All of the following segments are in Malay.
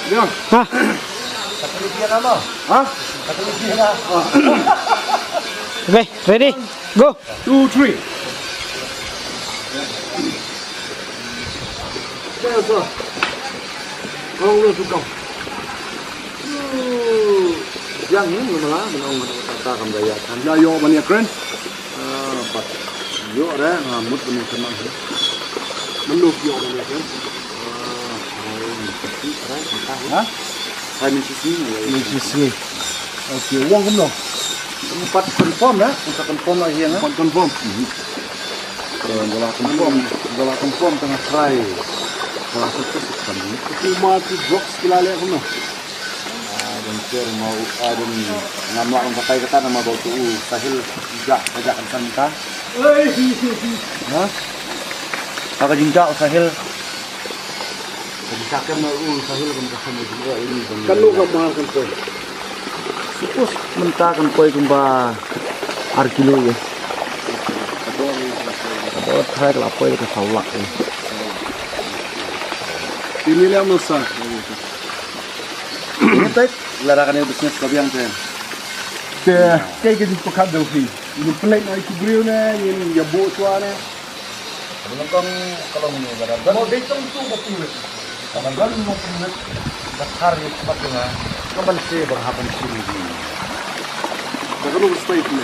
Leon. Hah? Katulipian nama. Hah? Katulipian na. Okay, ready? Go! 2, 3. Kaya sa. Ang ulo tukang. Yang ini malah menang kata kamdayakan. Ya yo banyak keren. Pat. Yo ada ngamut benih senang. Meluk yo banyak keren. Hah? Hai sisi. Okey, uang kamu dong. Empat confirm ya, untuk confirm lagi ya. Empat confirm. Bola confirm tengah try. Bola sukses kan. Itu mati box kilale kamu. Dan mau ada ngamla orang pakai kata nama bau tu sahil jinjak ajakan santa. Hah? Pakai jinjak sahil. Jinjak kan mau sahil kan sama juga ini. Kan lu mahal kan tu. Supos mentakan koi kumba arkilo ya. Kalau try kalau koi ke saulak ni. Ini dia masa. Ini tak larakan yang bisnes kabiang tu. Teh, kayak gitu pakai dofi. Ini pelik nak ikut beliau ni, ini ya buat suara. Belakang kalau ni larakan. Mau datang tu betul. Kalau kan mau pelik, bakar ni cepat dengan. Kapan sih berhapan sini? Kalau stay ni.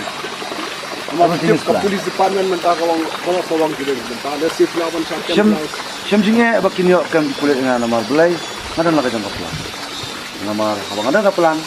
Ama tiap polis department mentah kalau sawang juga mentah ada safe lawan syarikat. Syamjingnya bakin yo kan kulit dengan nomor belai, ada nak jangka pulang. Nomor abang ada pelan.